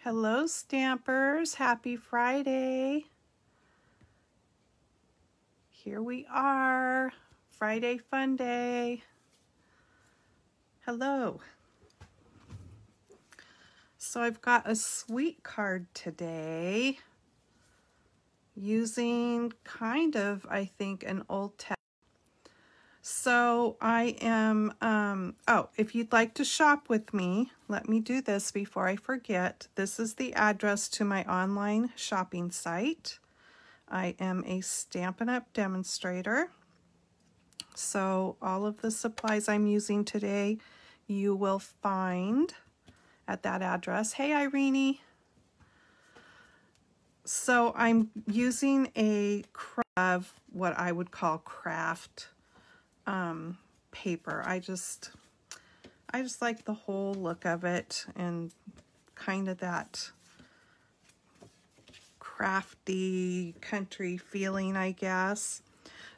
Hello, Stampers. Happy Friday. Here we are. Friday Fun Day. Hello. So I've got a sweet card today using kind of, I think, an old text. So I am, if you'd like to shop with me, let me do this before I forget. This is the address to my online shopping site. I am a Stampin' Up! Demonstrator. So all of the supplies I'm using today, you will find at that address. Hey, Irene. So I'm using a what I would call craft paper. I just like the whole look of it and kind of that crafty country feeling, I guess.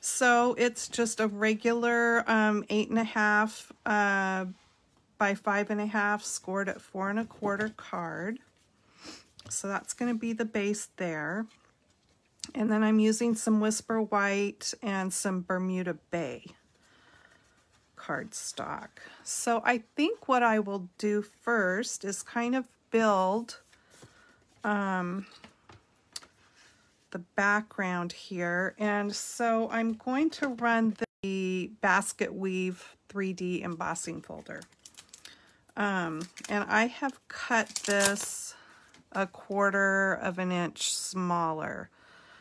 So it's just a regular 8.5 by 5.5 scored at 4 1/4 card. So that's going to be the base there. And then I'm using some Whisper White and some Bermuda Bay cardstock. So I think what I will do first is kind of build the background here. And so I'm going to run the basket weave 3D embossing folder. And I have cut this 1/4 inch smaller.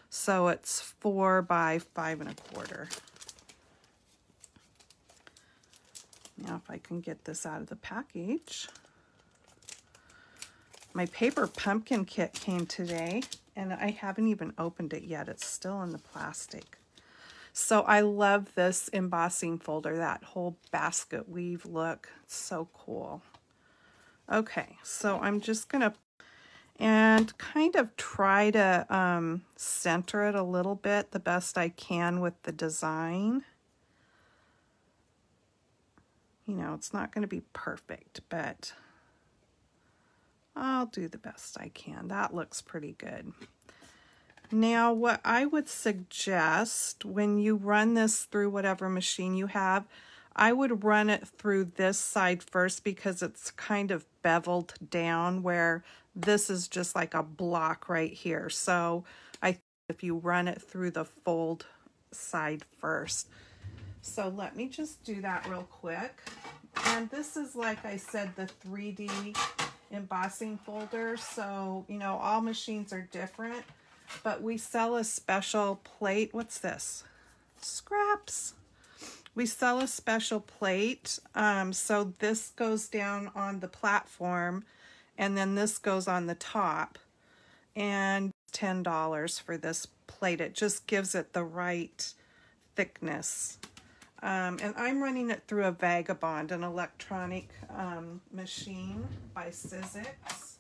So it's 4 by 5 1/4. Now if I can get this out of the package. My paper pumpkin kit came today and I haven't even opened it yet. It's still in the plastic. So I love this embossing folder, that whole basket weave look. It's so cool. Okay, so I'm just gonna and kind of try to center it a little bit the best I can with the design. You know, it's not going to be perfect, but I'll do the best I can. That looks pretty good. Now, what I would suggest when you run this through whatever machine you have, I would run it through this side first because it's kind of beveled down where this is just like a block right here. So I think if you run it through the fold side first. So let me just do that real quick. And this is, like I said, the 3D embossing folder. So, you know, all machines are different, but we sell a special plate. What's this? Scraps. We sell a special plate. So this goes down on the platform and then this goes on the top. And $10 for this plate. It just gives it the right thickness. And I'm running it through a Vagabond, an electronic machine by Sizzix.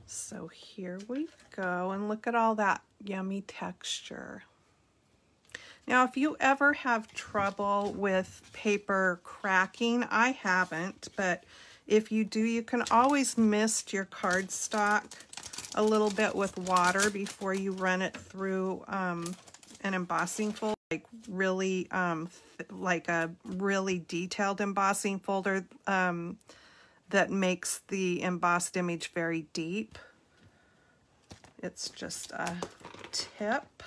So here we go, and look at all that yummy texture. Now, if you ever have trouble with paper cracking, I haven't, but if you do, you can always mist your cardstock a little bit with water before you run it through an embossing folder, like really, like a really detailed embossing folder that makes the embossed image very deep. It's just a tip.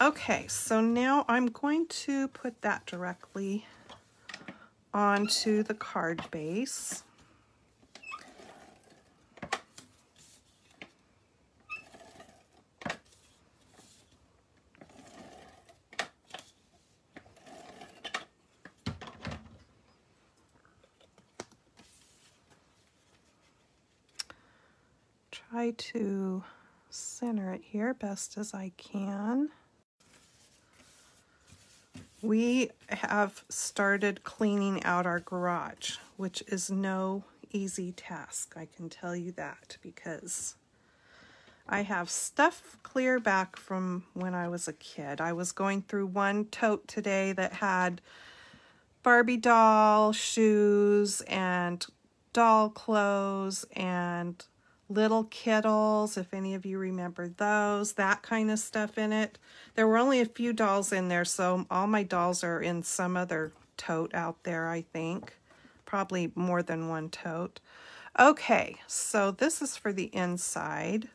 Okay, so now I'm going to put that directly onto the card base. Try to center it here best as I can. We have started cleaning out our garage, which is no easy task, I can tell you that, because I have stuff clear back from when I was a kid. I was going through one tote today that had Barbie doll shoes and doll clothes and little kittles, if any of you remember those, that kind of stuff in it. There were only a few dolls in there, so all my dolls are in some other tote out there, I think. Probably more than one tote. Okay, so this is for the inside.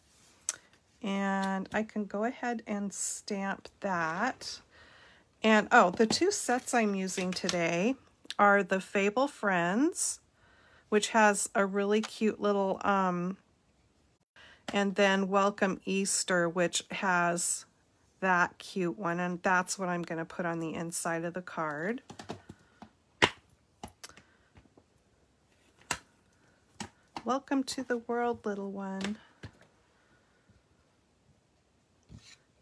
And I can go ahead and stamp that. And oh, the two sets I'm using today are the Fable Friends, which has a really cute little, and then Welcome Easter, which has that cute one. And that's what I'm going to put on the inside of the card. Welcome to the world, little one.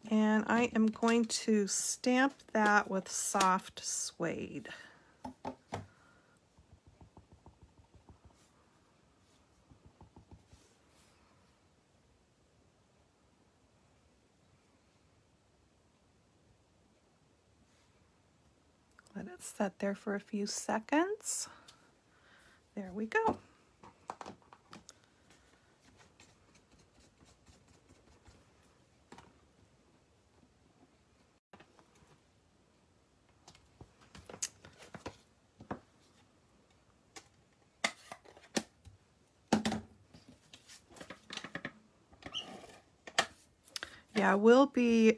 And I am going to stamp that with soft suede. Let it set there for a few seconds. There we go. Yeah, we'll be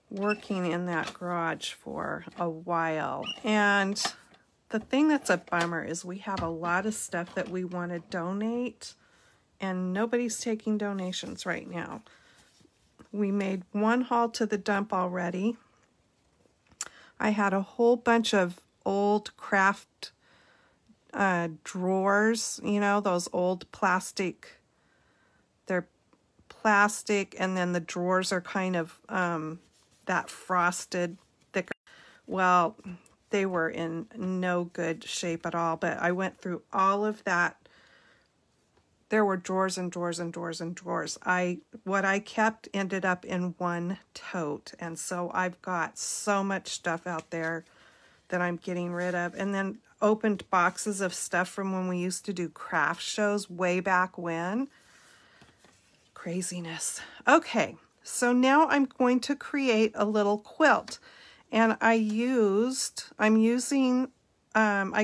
working in that garage for a while. And the thing that's a bummer is we have a lot of stuff that we want to donate, and nobody's taking donations right now. We made one haul to the dump already. I had a whole bunch of old craft drawers, you know, those old plastic, they're plastic, and then the drawers are kind of that frosted thicker. Well, they were in no good shape at all, but I went through all of that. There were drawers and drawers and drawers and drawers. What I kept ended up in one tote, and so I've got so much stuff out there that I'm getting rid of. And then opened boxes of stuff from when we used to do craft shows way back when. Craziness. Okay, so now I'm going to create a little quilt, and I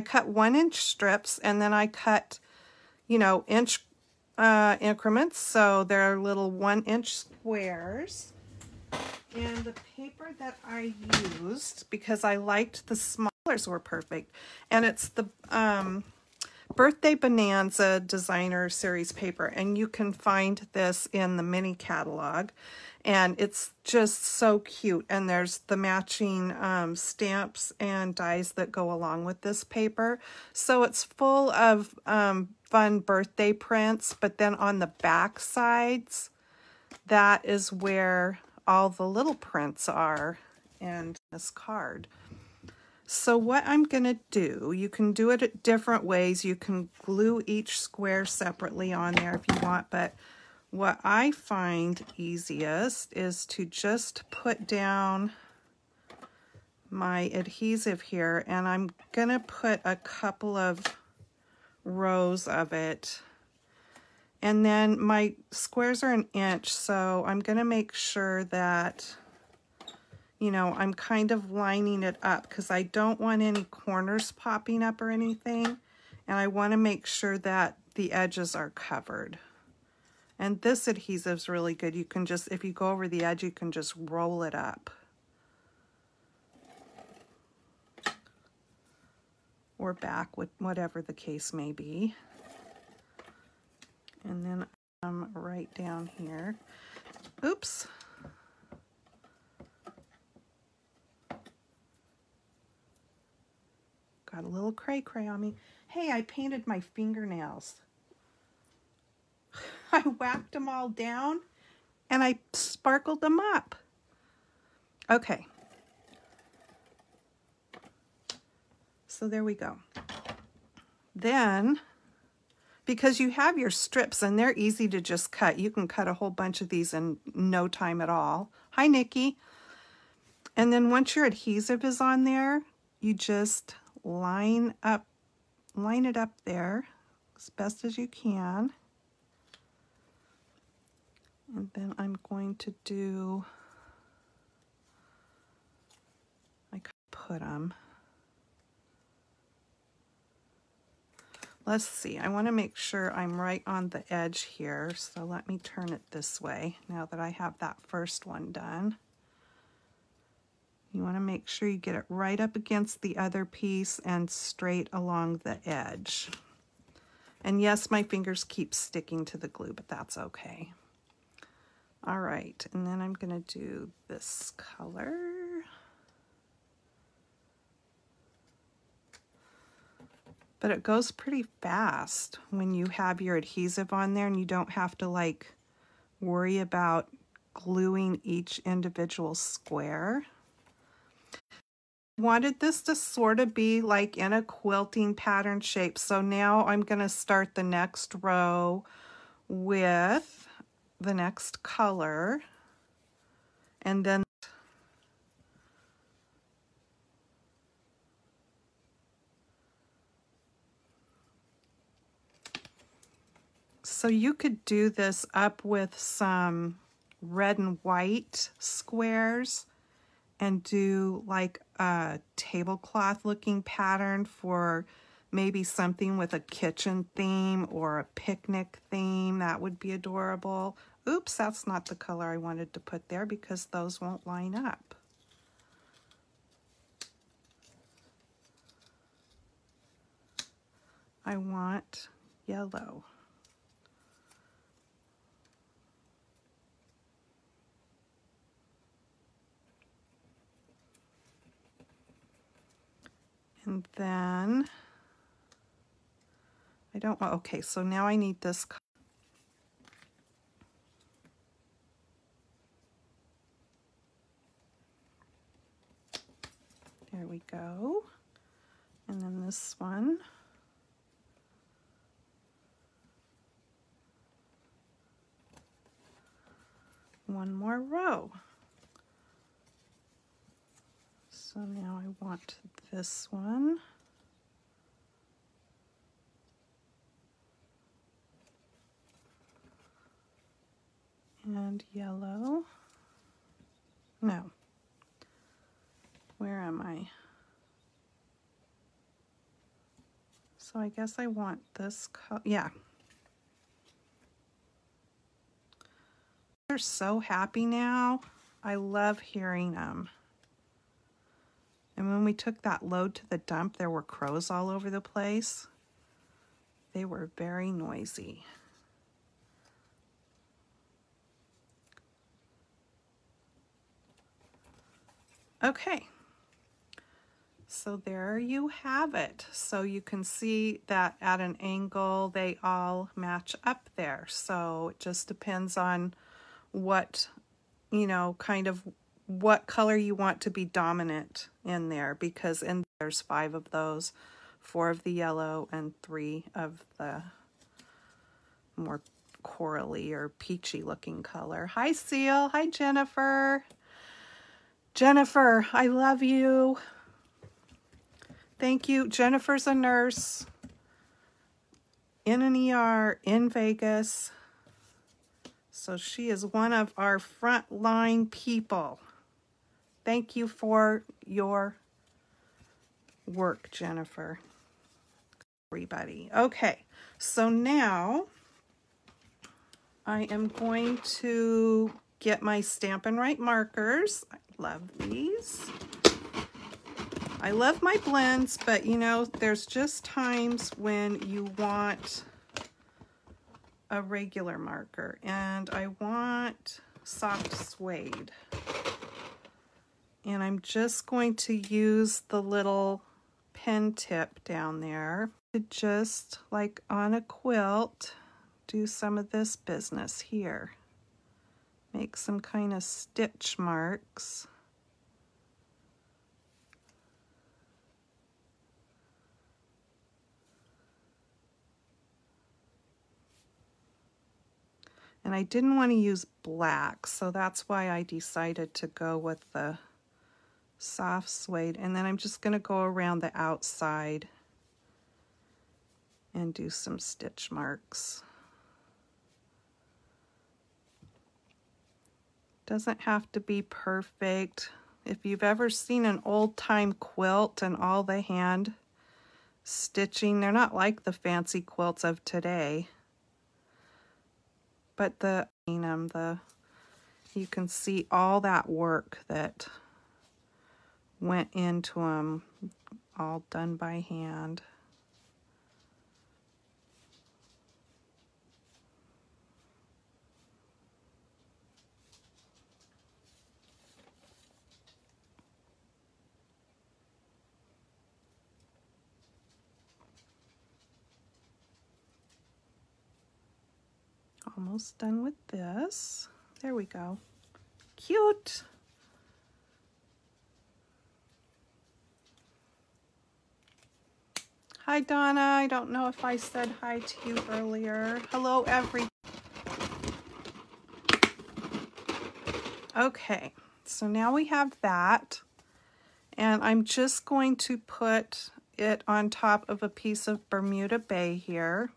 cut 1-inch strips, and then I cut, you know, inch increments, so they're little 1-inch squares. And the paper that I used, because I liked the smallers were perfect, and it's the Birthday Bonanza Designer Series paper, and you can find this in the mini catalog, and it's just so cute. And there's the matching stamps and dies that go along with this paper, so it's full of fun birthday prints. But then on the back sides, that is where all the little prints are, and this card. So what I'm going to do, you can do it at different ways. You can glue each square separately on there if you want, but what I find easiest is to just put down my adhesive here, and I'm going to put a couple of rows of it. And then my squares are 1 inch, so I'm going to make sure that, you know, I'm kind of lining it up because I don't want any corners popping up or anything. And I want to make sure that the edges are covered. And this adhesive is really good. You can just, if you go over the edge, you can just roll it up. Or back, whatever the case may be. And then right down here. Oops. Got a little cray-cray on me. Hey, I painted my fingernails. I whacked them all down and I sparkled them up. Okay. So there we go. Then because you have your strips and they're easy to just cut. You can cut a whole bunch of these in no time at all. Hi, Nikki. And then once your adhesive is on there, you just line it up there as best as you can. And then I'm going to do, I could put them. Let's see, I want to make sure I'm right on the edge here, so let me turn it this way now that I have that first one done. You want to make sure you get it right up against the other piece and straight along the edge. And yes, my fingers keep sticking to the glue, but that's okay. All right, and then I'm going to do this color. But it goes pretty fast when you have your adhesive on there and you don't have to like worry about gluing each individual square. I wanted this to sort of be like in a quilting pattern shape. So now I'm going to start the next row with the next color. And then so you could do this up with some red and white squares and do like a tablecloth looking pattern for maybe something with a kitchen theme or a picnic theme. That would be adorable. Oops, that's not the color I wanted to put there because those won't line up. I want yellow. And then I don't want, okay, so now I need this. There we go. And then this one. One more row. So now I want this one. And yellow. No. Where am I? So I guess I want this color. Yeah. They're so happy now. I love hearing them. And when we took that load to the dump, there were crows all over the place. They were very noisy. Okay. So there you have it. So you can see that at an angle, they all match up there. So it just depends on what, you know, kind of what color you want to be dominant in there, because there's 5 of those, 4 of the yellow and 3 of the more corally or peachy looking color. Hi, Seal. Hi, Jennifer. Jennifer, I love you. Thank you. Jennifer's a nurse in an ER in Vegas. So she is one of our frontline people. Thank you for your work, Jennifer. Everybody. Okay, so now I am going to get my Stampin' Right markers. I love these. I love my blends, but you know, there's just times when you want a regular marker, and I want soft suede. And I'm just going to use the little pen tip down there to just, like on a quilt, do some of this business here. Make some kind of stitch marks. And I didn't want to use black, so that's why I decided to go with the soft suede. And then I'm just going to go around the outside and do some stitch marks. Doesn't have to be perfect. If you've ever seen an old-time quilt and all the hand stitching, they're not like the fancy quilts of today. But you can see all that work that went into them, all done by hand. Almost done with this. There we go. Cute. Hi, Donna. I don't know if I said hi to you earlier. Hello, Okay, so now we have that. And I'm just going to put it on top of a piece of Bermuda Bay here.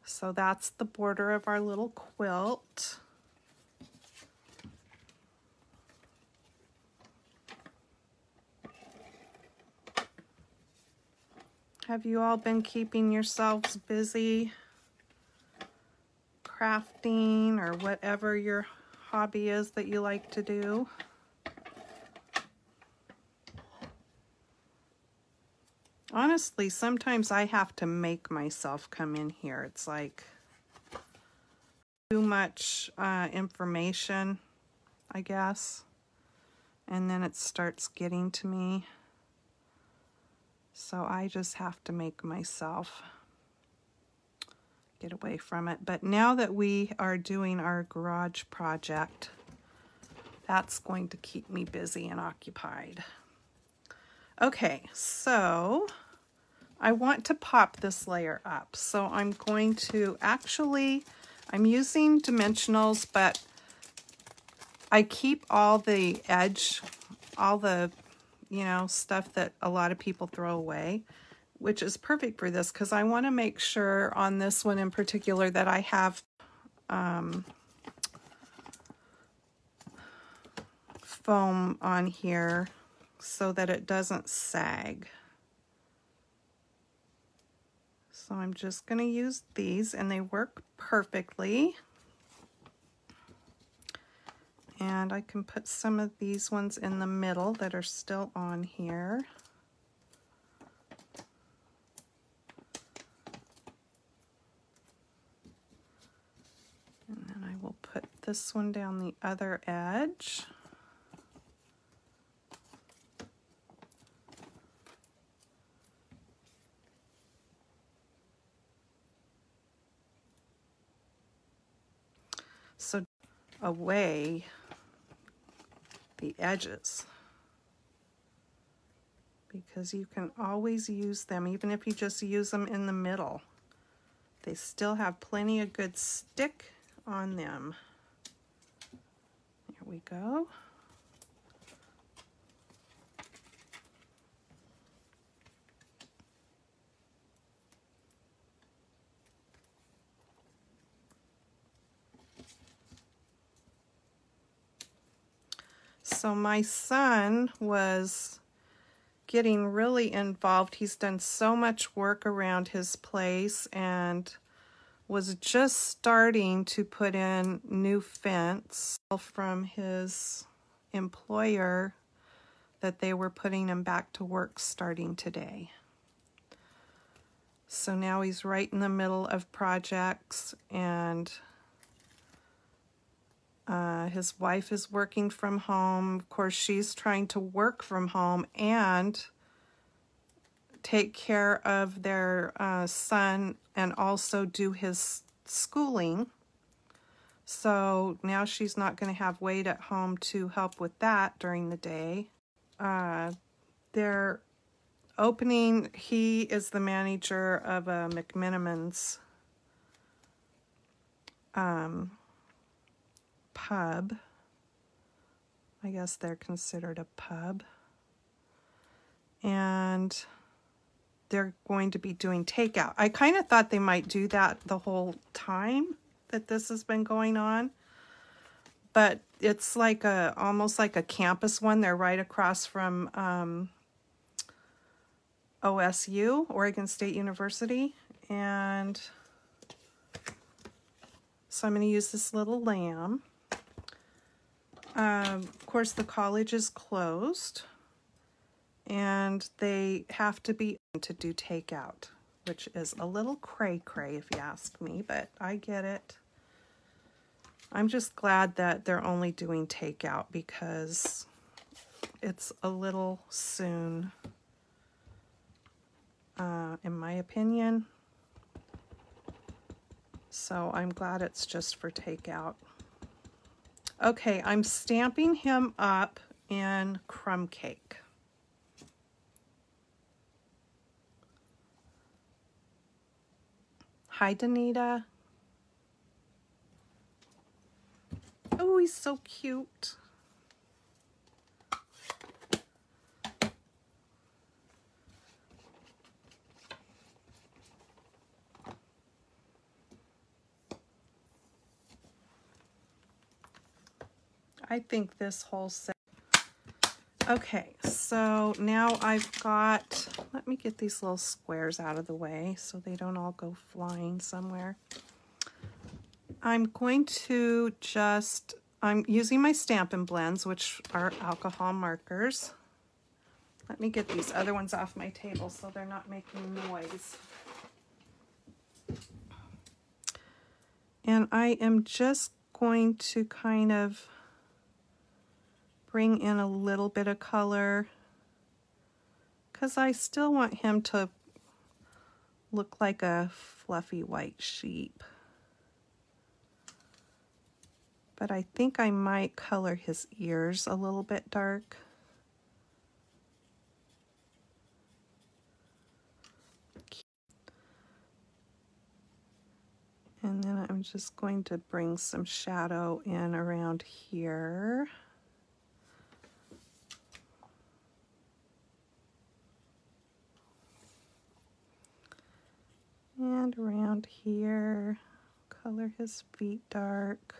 So that's the border of our little quilt. Have you all been keeping yourselves busy crafting or whatever your hobby is that you like to do? Honestly, sometimes I have to make myself come in here. It's like too much information, I guess. And then it starts getting to me. So I just have to make myself get away from it. But now that we are doing our garage project, that's going to keep me busy and occupied. Okay, so I want to pop this layer up. So I'm going to I'm using dimensionals, but I keep all the edge, all the, stuff that a lot of people throw away, which is perfect for this because I want to make sure on this one in particular that I have foam on here so that it doesn't sag. So I'm just going to use these and they work perfectly. And I can put some of these ones in the middle that are still on here. And then I will put this one down the other edge. So away the edges, because you can always use them, even if you just use them in the middle. They still have plenty of good stick on them. There we go. So my son was getting really involved. He's done so much work around his place and was just starting to put in new fence from his employer that they were putting him back to work starting today. So now he's right in the middle of projects, and his wife is working from home. Of course, she's trying to work from home and take care of their son and also do his schooling. So now she's not going to have Wade at home to help with that during the day. They're opening, he is the manager of a McMenamins pub. I guess they're considered a pub. And they're going to be doing takeout. I kind of thought they might do that the whole time that this has been going on. But it's like almost like a campus one. They're right across from OSU, Oregon State University. And so I'm going to use this little lamb. Of course, the college is closed. And they have to be to do takeout, which is a little cray-cray if you ask me, but I get it. I'm just glad that they're only doing takeout because it's a little soon, in my opinion. So I'm glad it's just for takeout. Okay, I'm stamping him up in crumb cake. Hi, Danita. Oh, he's so cute. I think this whole set. Okay, so now I've got, let me get these little squares out of the way so they don't all go flying somewhere. I'm going to just, I'm using my Stampin' Blends, which are alcohol markers. Let me get these other ones off my table so they're not making noise. And I am just going to kind of bring in a little bit of color because I still want him to look like a fluffy white sheep. But I think I might color his ears a little bit dark. And then I'm just going to bring some shadow in around here. And around here, color his feet dark.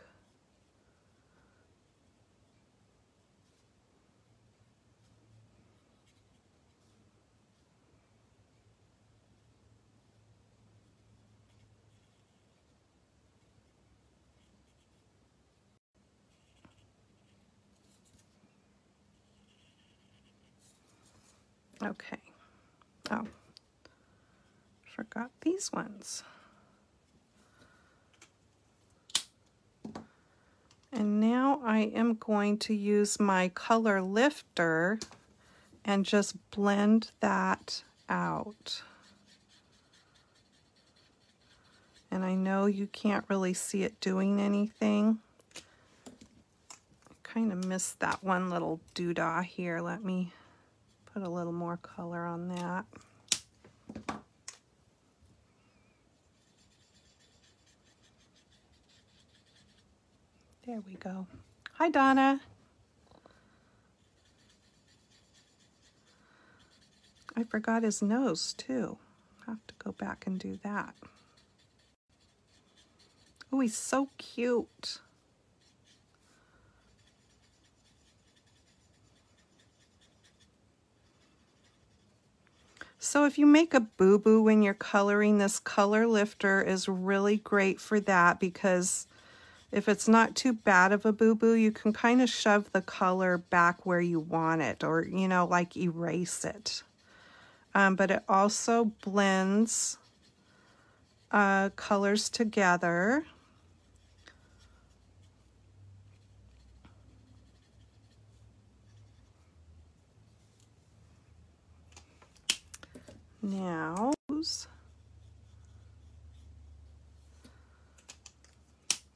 Okay. Oh, forgot these ones. And now I am going to use my color lifter and just blend that out. And I know you can't really see it doing anything. I kind of missed that one little doodah here. Let me put a little more color on that. There we go. Hi, Donna. I forgot his nose, too. I'll have to go back and do that. Oh, he's so cute. So if you make a boo-boo when you're coloring, this color lifter is really great for that because if it's not too bad of a boo-boo, you can kind of shove the color back where you want it or, you know, like erase it. But it also blends colors together. Now,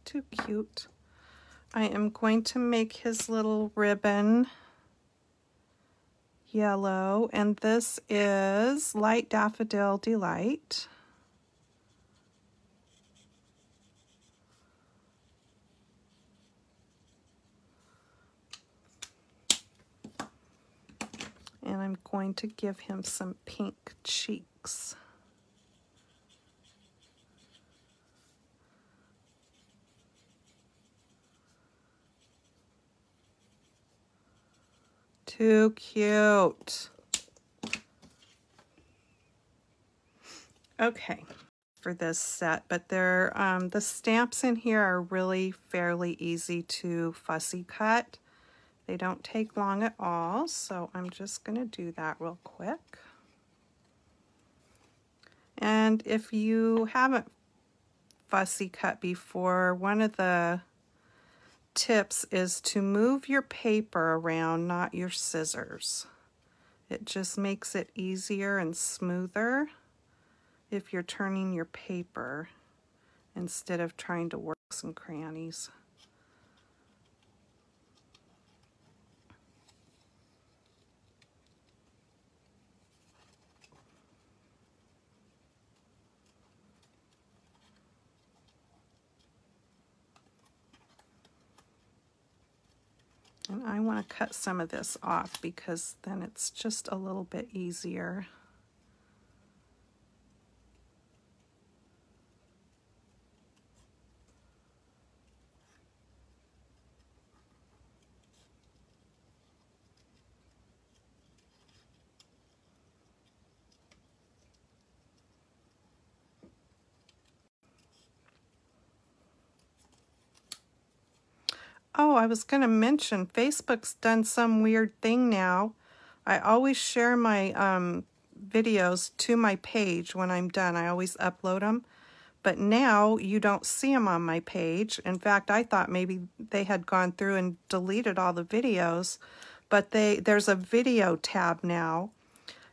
too cute. I am going to make his little ribbon yellow, and this is Light Daffodil Delight. And I'm going to give him some pink cheeks. Too cute. Okay, for this set, but they're the stamps in here are really fairly easy to fussy cut. They don't take long at all, so I'm just going to do that real quick. And if you haven't fussy cut before, one of the tips is to move your paper around, not your scissors. It just makes it easier and smoother if you're turning your paper instead of trying to work some crannies. And I want to cut some of this off because then it's just a little bit easier. Oh, I was going to mention, Facebook's done some weird thing now. I always share my videos to my page when I'm done. I always upload them. But now you don't see them on my page. In fact, I thought maybe they had gone through and deleted all the videos. But there's a video tab now.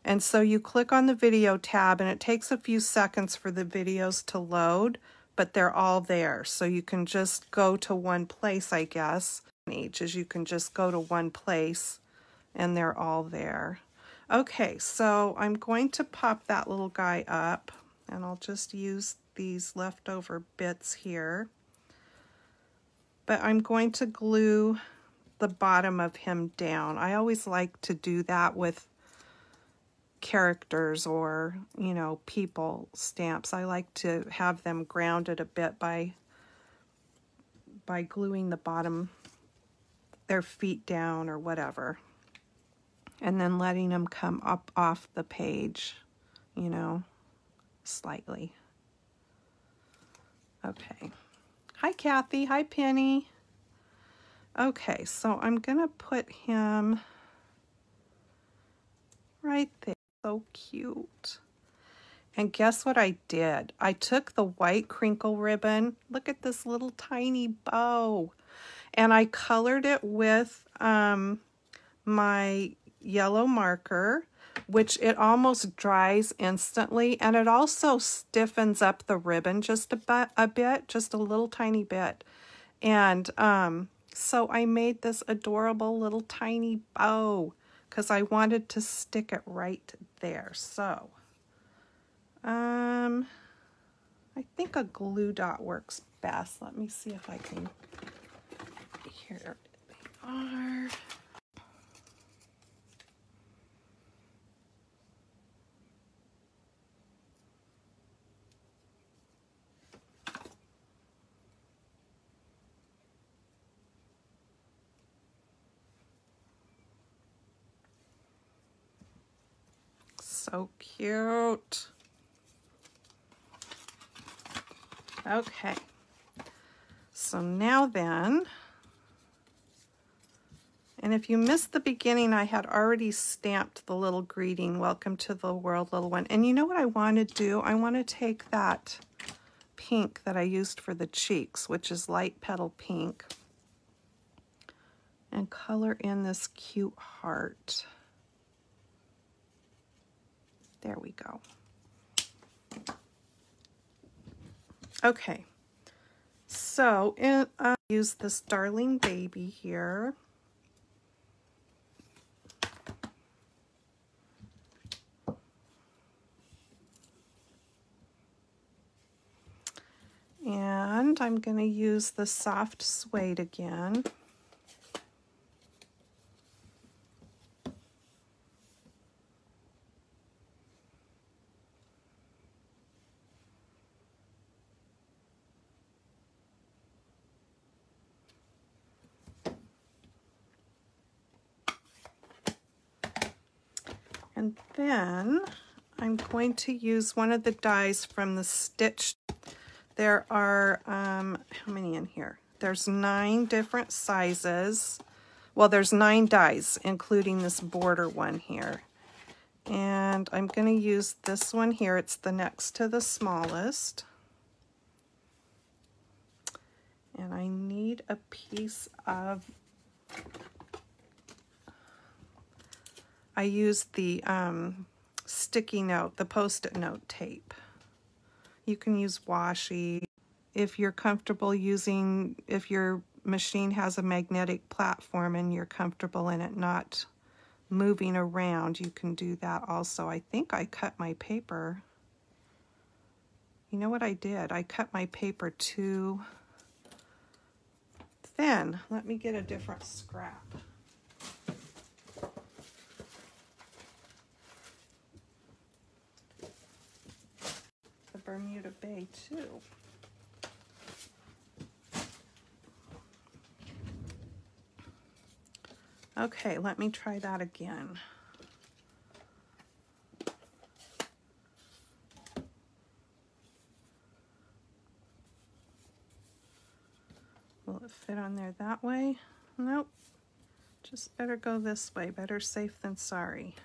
And so you click on the video tab and it takes a few seconds for the videos to load. But they're all there, so you can just go to one place, I guess. Each is you can just go to one place, and they're all there. Okay, so I'm going to pop that little guy up, and I'll just use these leftover bits here. But I'm going to glue the bottom of him down. I always like to do that with characters or, you know, people stamps. I like to have them grounded a bit by gluing the bottom, their feet down or whatever, and then letting them come up off the page, you know, slightly. Okay. Hi, Kathy. Hi, Penny. Okay, so I'm gonna put him right there. So cute. And guess what I did? I took the white crinkle ribbon. Look at this little tiny bow. And I colored it with my yellow marker, which it almost dries instantly. And it also stiffens up the ribbon just a bit, just a little tiny bit. And so I made this adorable little tiny bow because I wanted to stick it right there. So I think a glue dot works best. Let me see if I can, here they are. So cute. Okay, so now then, and if you missed the beginning, I had already stamped the little greeting, welcome to the world, little one. And you know what I want to do? I want to take that pink that I used for the cheeks, which is light petal pink, and color in this cute heart. There we go. Okay, so I use this darling baby here. And I'm going to use the soft suede again. And then I'm going to use one of the dies from the stitch. There are, how many in here? There's 9 different sizes. Well, there's 9 dies, including this border one here. And I'm going to use this one here. It's the next to the smallest. And I need a piece of, I used the sticky note, the Post-it note tape. You can use washi. If you're comfortable using, if your machine has a magnetic platform and you're comfortable in it not moving around, you can do that also. I think I cut my paper. You know what I did? I cut my paper too thin. Let me get a different scrap. The Bermuda Bay too. Okay, let me try that again. Will it fit on there that way? Nope. Just better go this way. Better safe than sorry.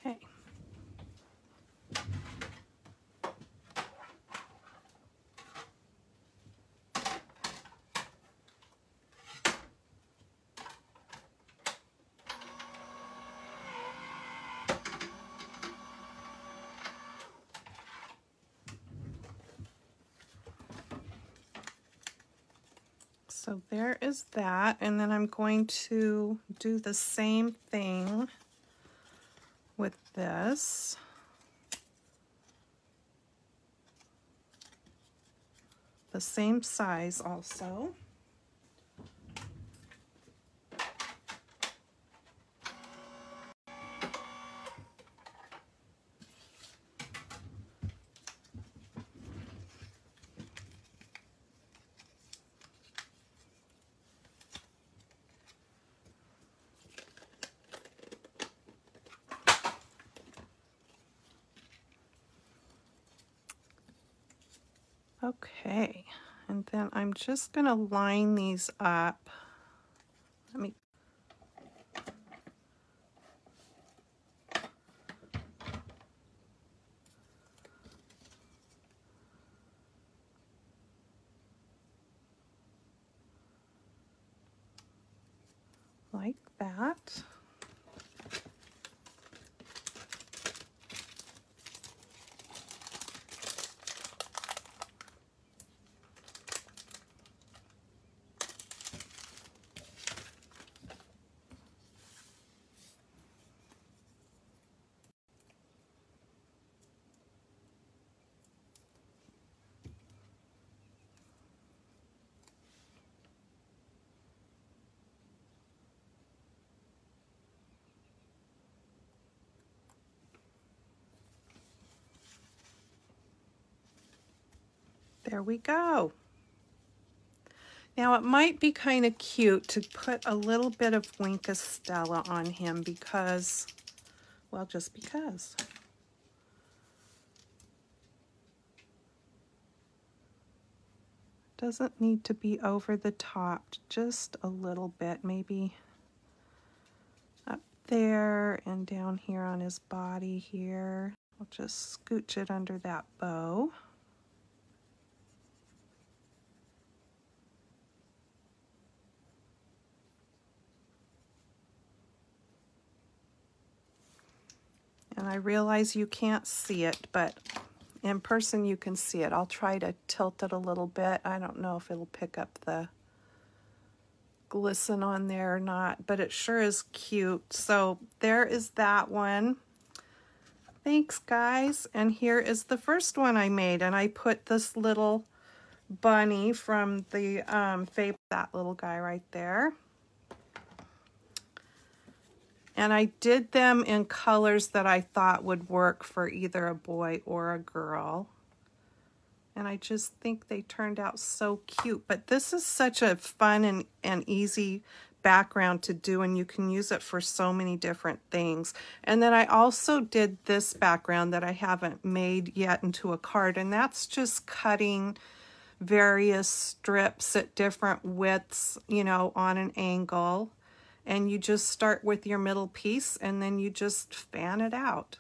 Okay. So there is that, and then I'm going to do the same thing with this. The same size also. Okay, and then I'm just going to line these up. Let me like that. There we go. Now it might be kind of cute to put a little bit of Wink Stella on him because, well, just because. Doesn't need to be over the top, just a little bit, maybe up there and down here on his body here. I'll just scooch it under that bow. And I realize you can't see it, but in person you can see it. I'll try to tilt it a little bit. I don't know if it'll pick up the glisten on there or not, but it sure is cute. So there is that one. Thanks, guys. And here is the first one I made, and I put this little bunny from the Fable, that little guy right there. And I did them in colors that I thought would work for either a boy or a girl. And I just think they turned out so cute. But this is such a fun and easy background to do, and you can use it for so many different things. And then I also did this background that I haven't made yet into a card, and that's just cutting various strips at different widths, you know, on an angle. And you just start with your middle piece and then you just fan it out.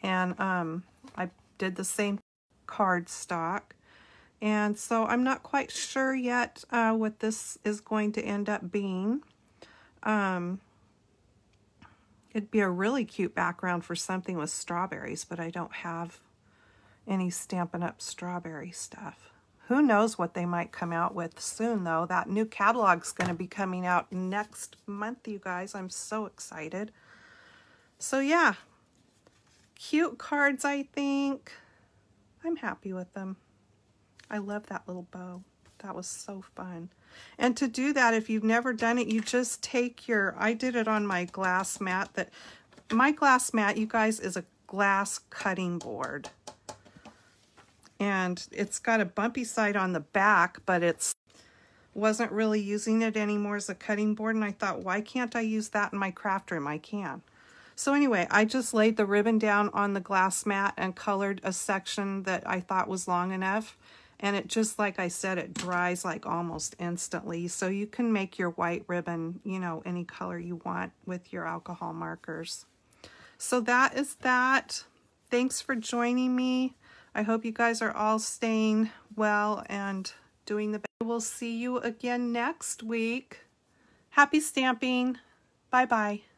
And I did the same cardstock. And so I'm not quite sure yet what this is going to end up being. It'd be a really cute background for something with strawberries, but I don't have any Stampin' Up! Strawberry stuff. Who knows what they might come out with soon, though. That new catalog's going to be coming out next month, you guys. I'm so excited. So, yeah. Cute cards, I think. I'm happy with them. I love that little bow. That was so fun. And to do that, if you've never done it, you just take your... I did it on my glass mat. My glass mat, you guys, is a glass cutting board. And it's got a bumpy side on the back, but wasn't really using it anymore as a cutting board. And I thought, why can't I use that in my craft room? I can. So anyway, I just laid the ribbon down on the glass mat and colored a section that I thought was long enough. And it just, like I said, it dries like almost instantly. So you can make your white ribbon, you know, any color you want with your alcohol markers. So that is that. Thanks for joining me. I hope you guys are all staying well and doing the best. We'll see you again next week. Happy stamping. Bye-bye.